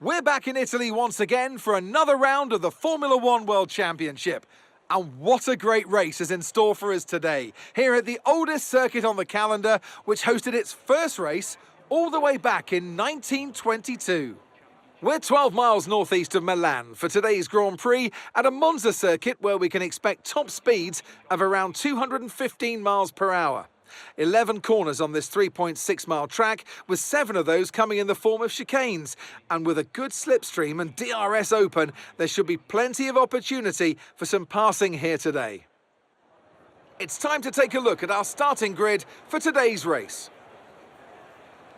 We're back in Italy once again for another round of the Formula One World Championship. And what a great race is in store for us today, here at the oldest circuit on the calendar, which hosted its first race all the way back in 1922. We're 12 miles northeast of Milan for today's Grand Prix at a Monza circuit where we can expect top speeds of around 215 miles per hour. 11 corners on this 3.6-mile track, with 7 of those coming in the form of chicanes. And with a good slipstream and DRS open, there should be plenty of opportunity for some passing here today. It's time to take a look at our starting grid for today's race.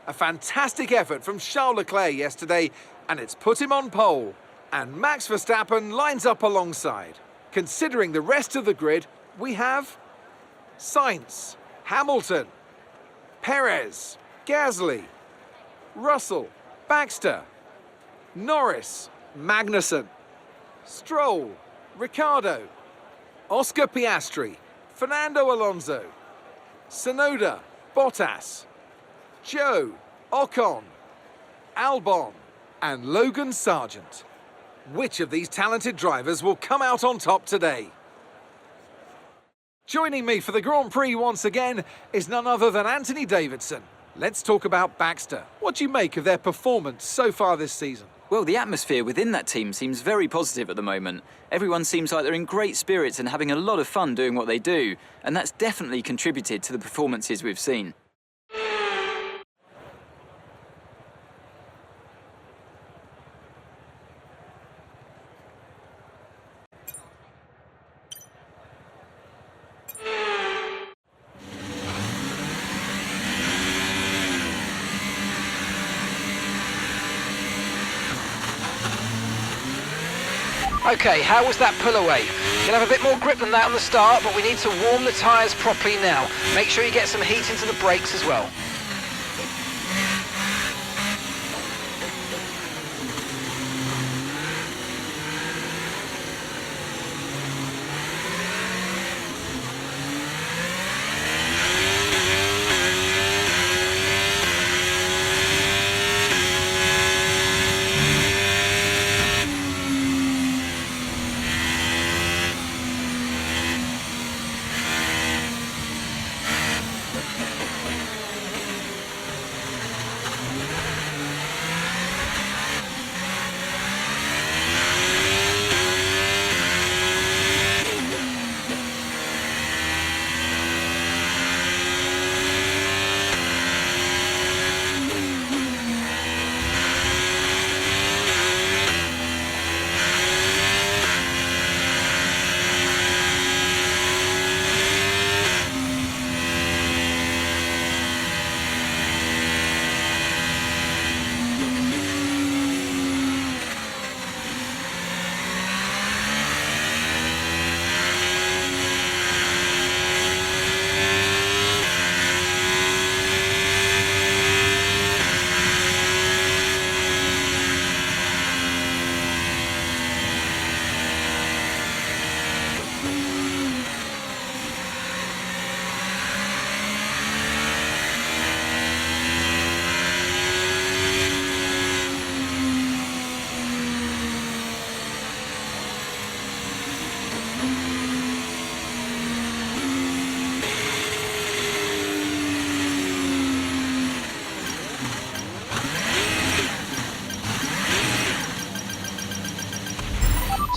A fantastic effort from Charles Leclerc yesterday, and it's put him on pole. And Max Verstappen lines up alongside. Considering the rest of the grid, we have Sainz, Hamilton, Perez, Gasly, Russell, Baxter, Norris, Magnussen, Stroll, Ricciardo, Oscar Piastri, Fernando Alonso, Tsunoda, Bottas, Joe, Ocon, Albon, and Logan Sargent. Which of these talented drivers will come out on top today? Joining me for the Grand Prix once again is none other than Anthony Davidson. Let's talk about Baxter. What do you make of their performance so far this season? Well, the atmosphere within that team seems very positive at the moment. Everyone seems like they're in great spirits and having a lot of fun doing what they do, and that's definitely contributed to the performances we've seen. Okay, how was that pull away? You'll have a bit more grip than that on the start, but we need to warm the tyres properly now. Make sure you get some heat into the brakes as well.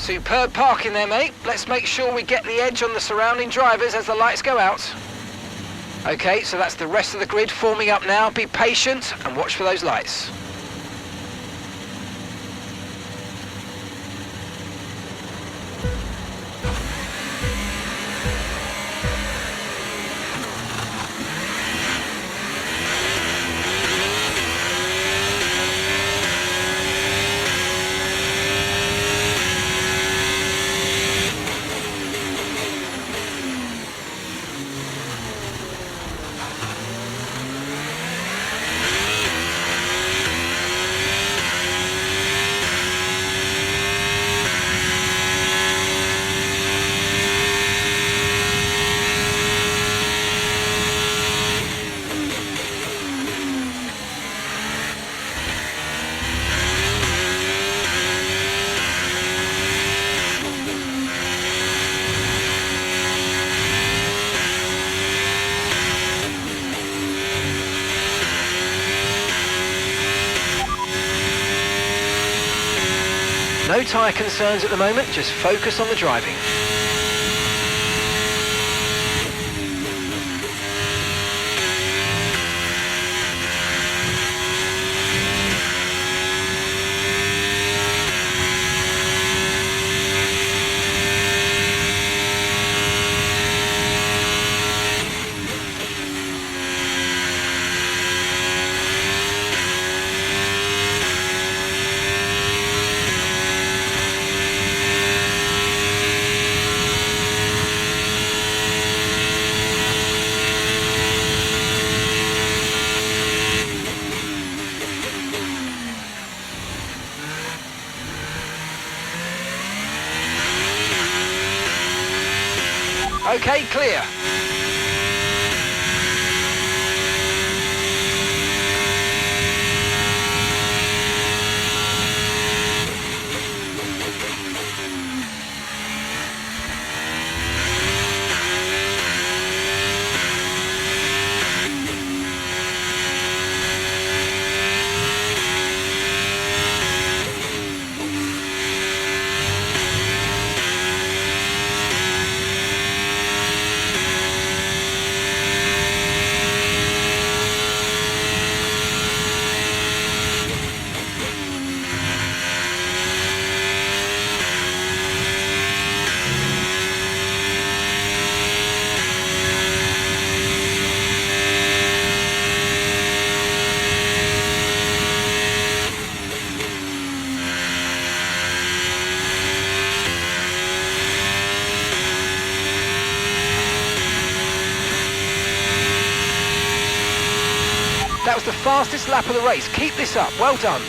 Superb parking there, mate. Let's make sure we get the edge on the surrounding drivers as the lights go out. Okay, so that's the rest of the grid forming up now. Be patient and watch for those lights. No tyre concerns at the moment, just focus on the driving. Okay, clear. That was the fastest lap of the race. Keep this up. Well done.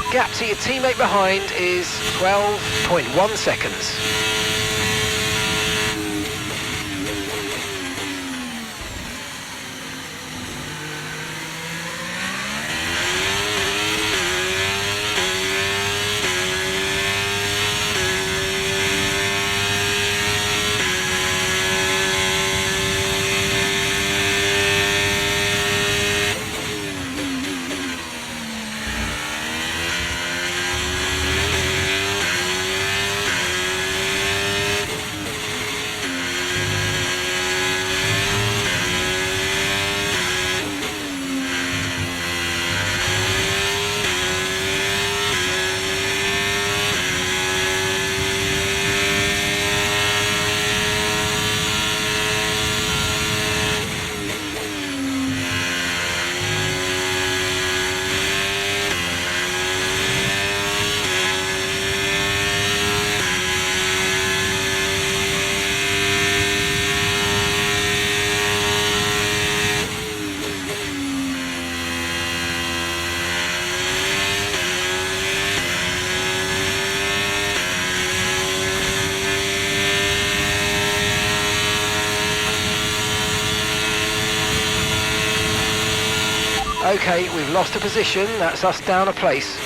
Gap to your teammate behind is 12.1 seconds. Okay, we've lost a position, that's us down a place.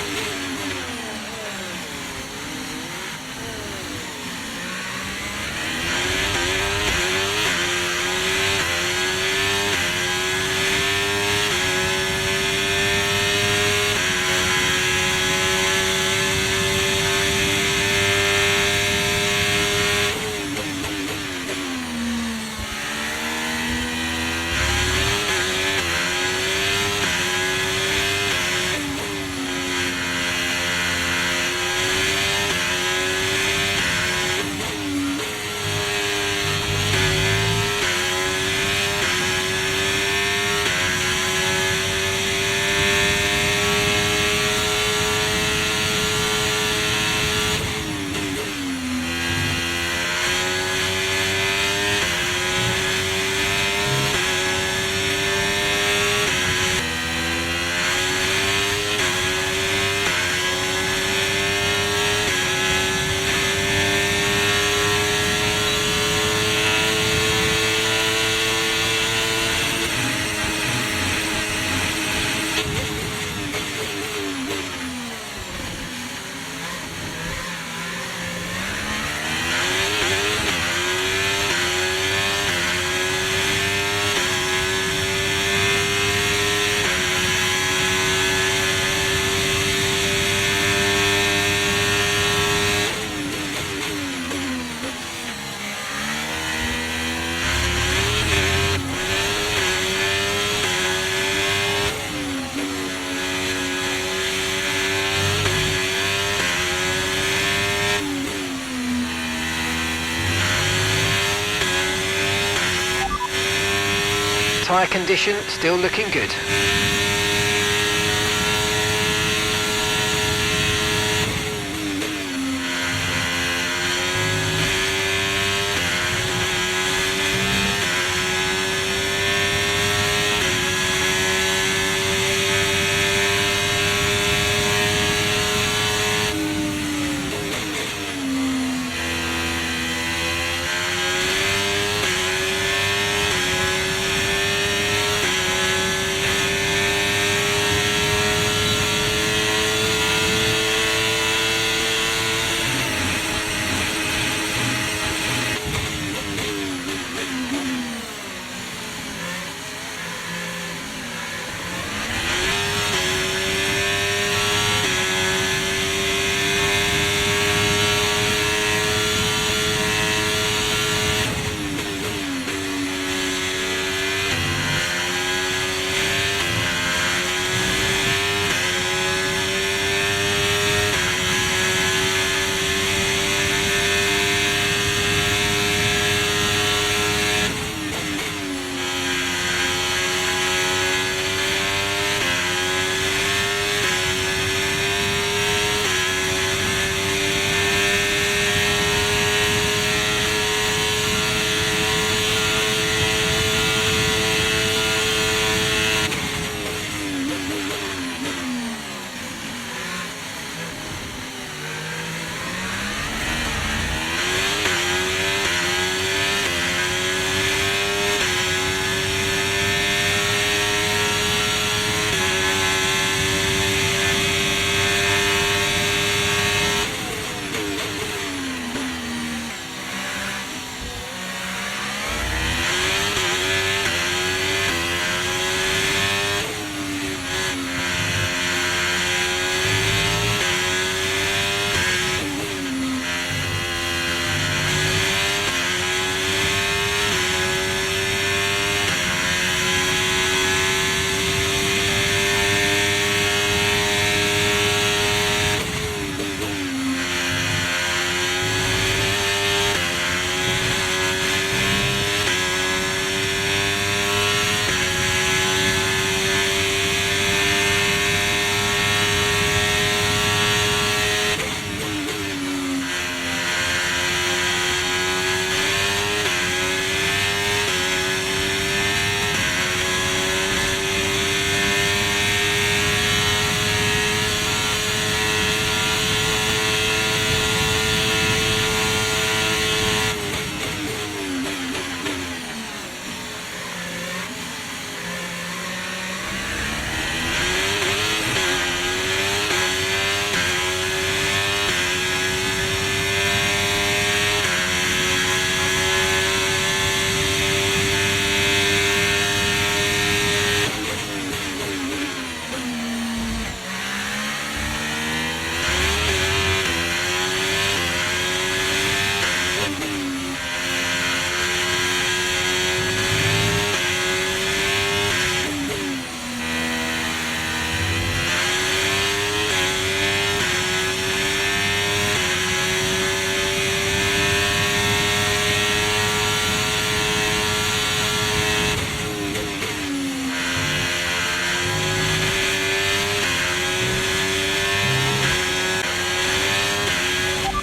tyre condition still looking good.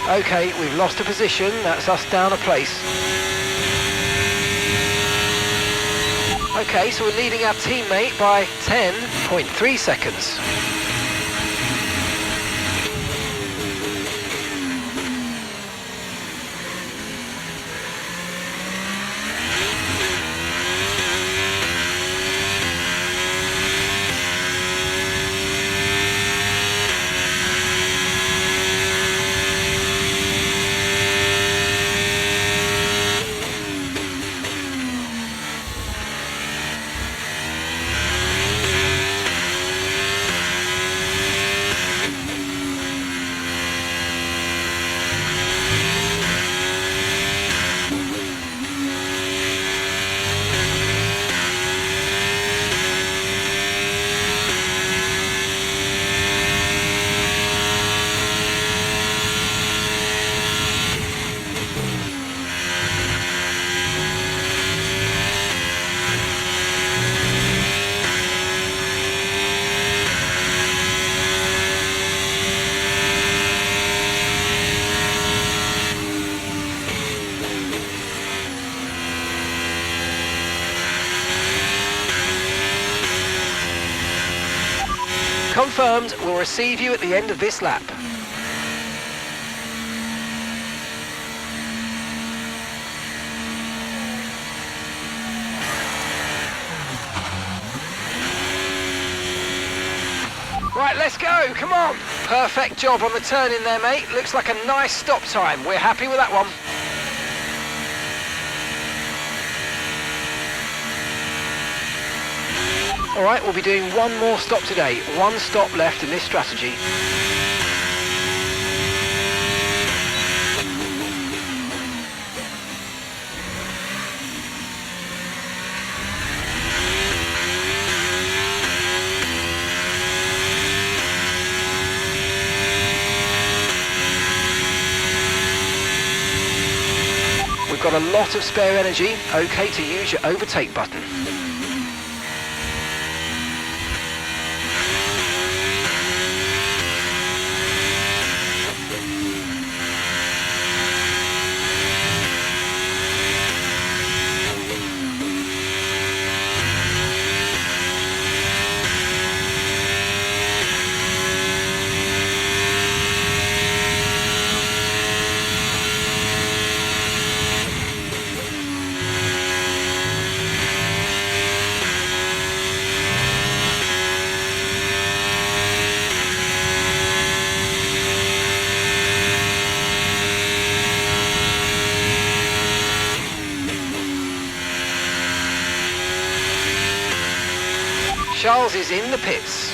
Okay, we've lost a position, that's us down a place. Okay, so we're leading our teammate by 10.3 seconds. Confirmed. We'll receive you at the end of this lap. Right, let's go, come on. Perfect job on the turn in there, mate. Looks like a nice stop time. We're happy with that one. All right, we'll be doing one more stop today. One stop left in this strategy. We've got a lot of spare energy. Okay to use your overtake button. Charles is in the pits.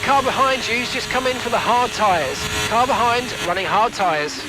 Car behind you's just come in for the hard tyres. Car behind, running hard tyres.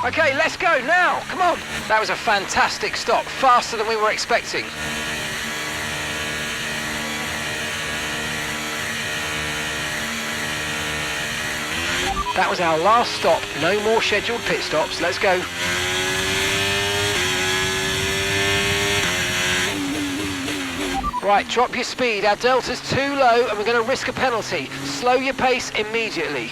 Okay, let's go now, come on. That was a fantastic stop, faster than we were expecting. That was our last stop, no more scheduled pit stops, let's go. Right, drop your speed, our delta's too low and we're going to risk a penalty. Slow your pace immediately.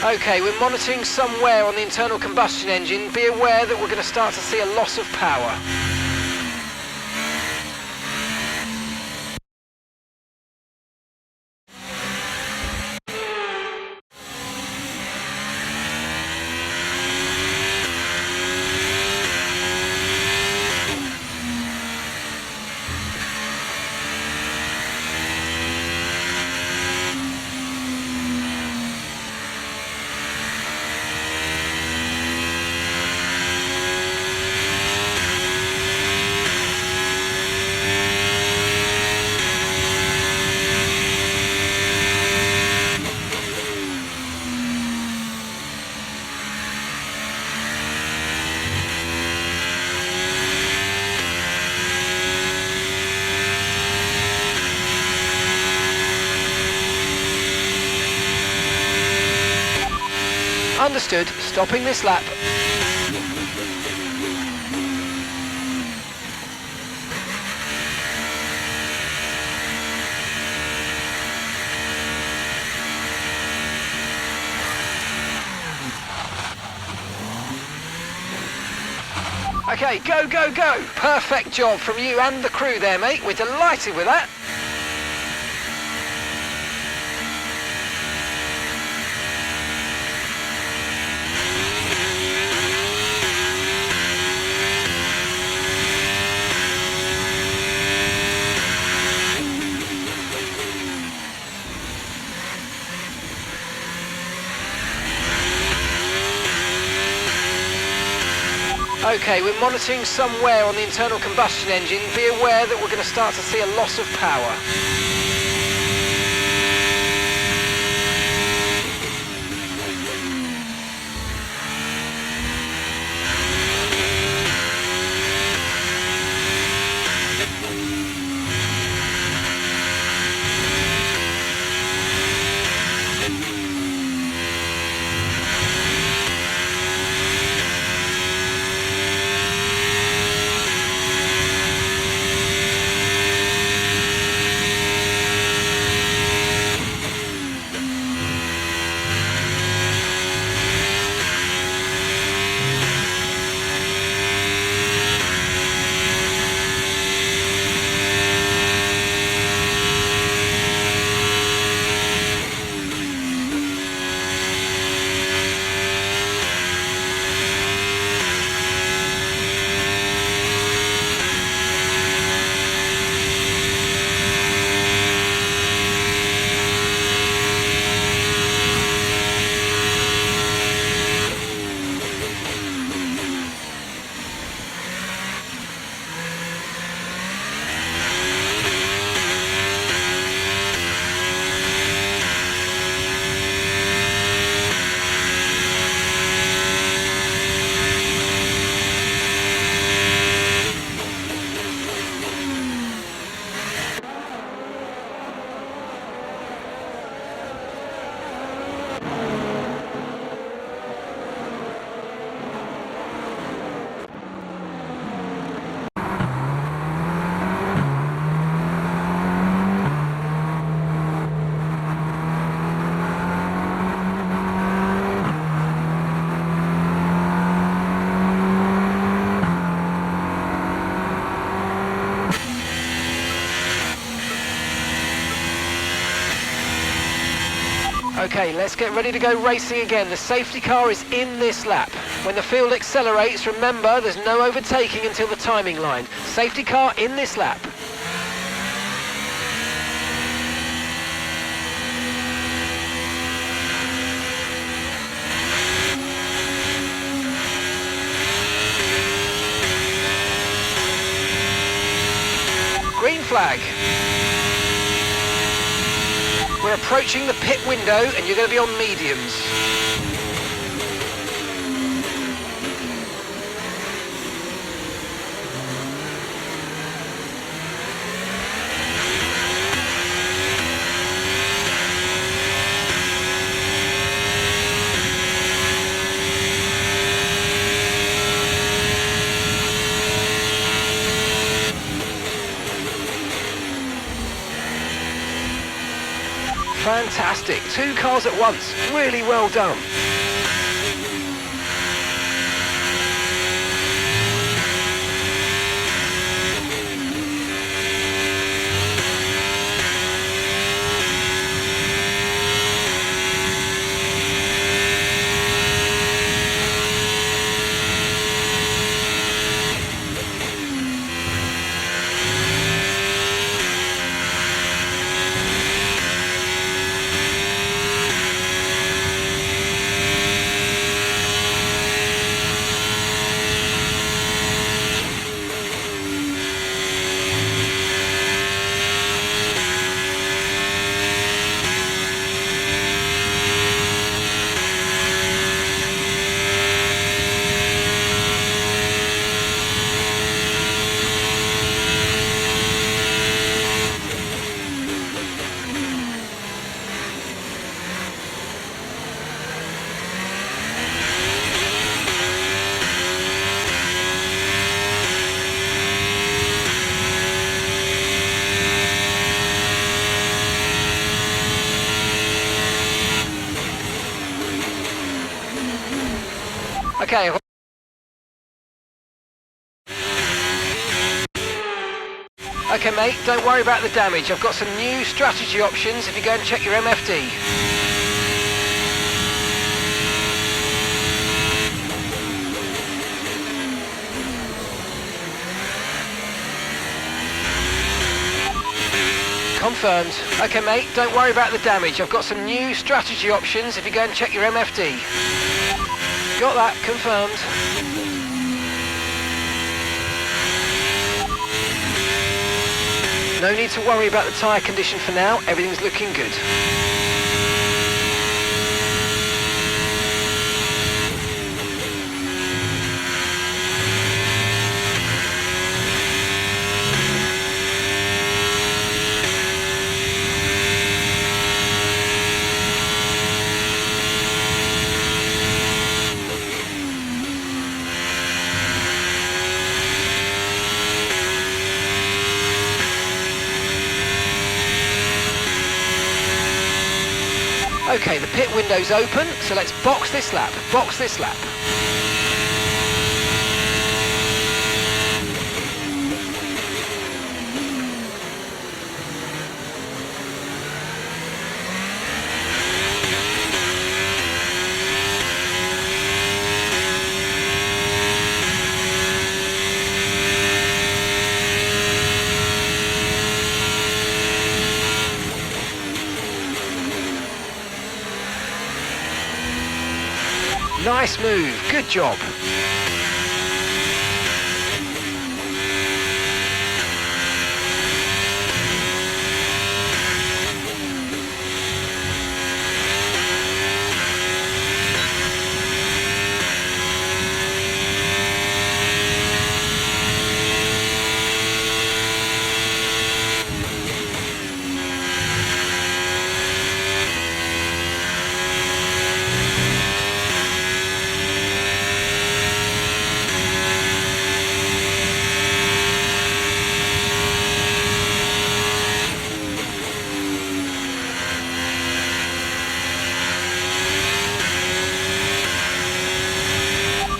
Okay, we're monitoring some wear on the internal combustion engine. Be aware that we're going to start to see a loss of power. Understood. Stopping this lap. Okay, go, go, go. Perfect job from you and the crew there, mate. We're delighted with that. Okay, we're monitoring some wear on the internal combustion engine. Be aware that we're going to start to see a loss of power. Okay, let's get ready to go racing again. The safety car is in this lap. When the field accelerates, remember there's no overtaking until the timing line. Safety car in this lap. Green flag. We're approaching the pit window and you're going to be on mediums. Fantastic. 2 cars at once. Really well done. Okay. Okay, mate, don't worry about the damage. I've got some new strategy options if you go and check your MFD. Confirmed. Okay, mate, don't worry about the damage. I've got some new strategy options if you go and check your MFD. Got that, confirmed. No need to worry about the tyre condition for now, everything's looking good. Okay, the pit window's open, so let's box this lap, box this lap. Nice move, good job.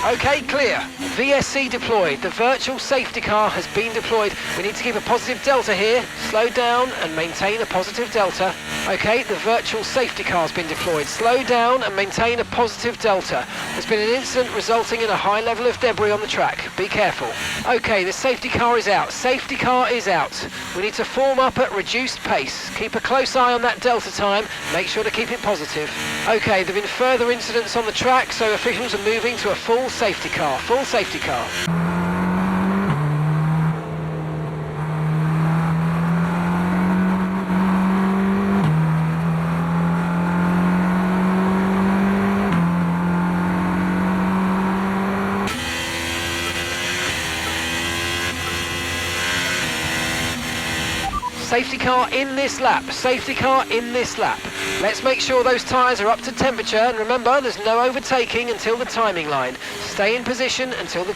Okay, clear. VSC deployed. The virtual safety car has been deployed. We need to keep a positive delta here. Slow down and maintain a positive delta. Okay, the virtual safety car has been deployed. Slow down and maintain a positive delta. There's been an incident resulting in a high level of debris on the track. Be careful. Okay, the safety car is out. Safety car is out. We need to form up at reduced pace. Keep a close eye on that delta time. Make sure to keep it positive. Okay, there have been further incidents on the track, so officials are moving to a full safety car. Full safety car. Safety car in this lap, safety car in this lap. Let's make sure those tyres are up to temperature, and remember there's no overtaking until the timing line. Stay in position until the...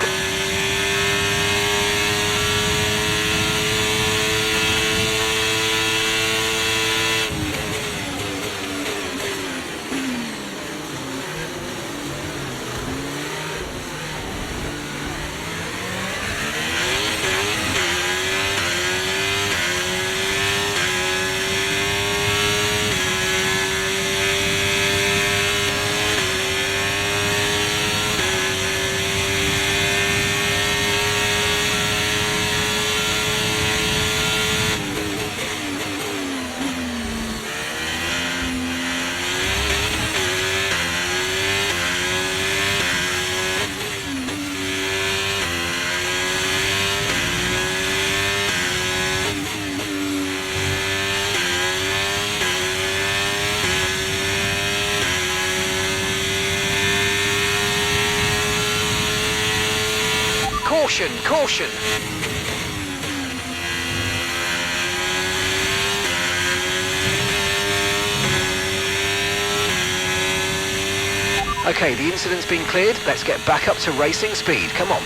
Caution, caution. Okay, the incident's been cleared. Let's get back up to racing speed. Come on.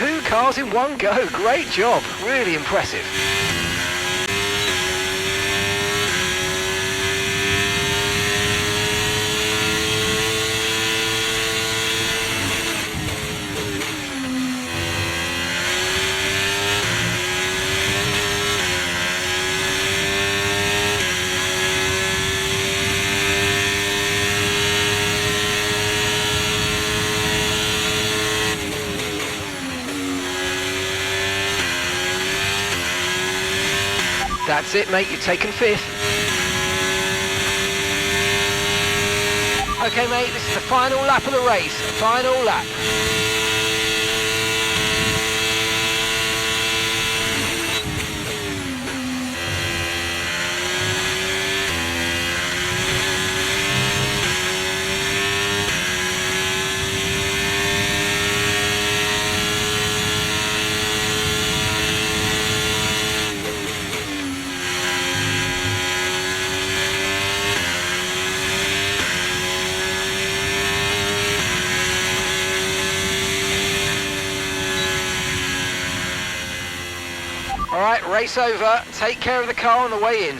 2 cars in one go. Great job. Really impressive. That's it, mate, you've taken 5th. Okay, mate, this is the final lap of the race. Final lap. All right, race over. Take care of the car on the way in.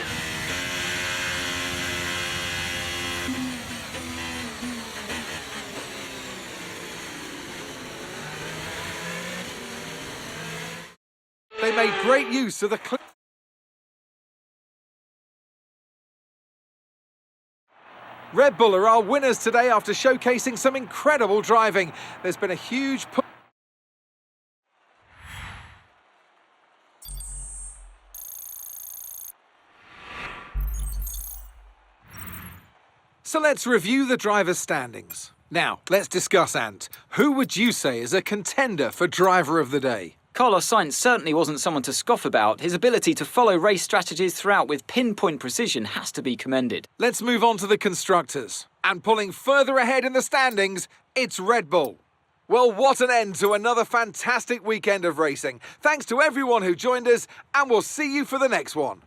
They made great use of the Red Bull are our winners today after showcasing some incredible driving. There's been a huge push. So let's review the drivers' standings. Now, let's discuss, Ant. Who would you say is a contender for driver of the day? Carlos Sainz certainly wasn't someone to scoff about. His ability to follow race strategies throughout with pinpoint precision has to be commended. Let's move on to the constructors. And pulling further ahead in the standings, it's Red Bull. Well, what an end to another fantastic weekend of racing. Thanks to everyone who joined us, and we'll see you for the next one.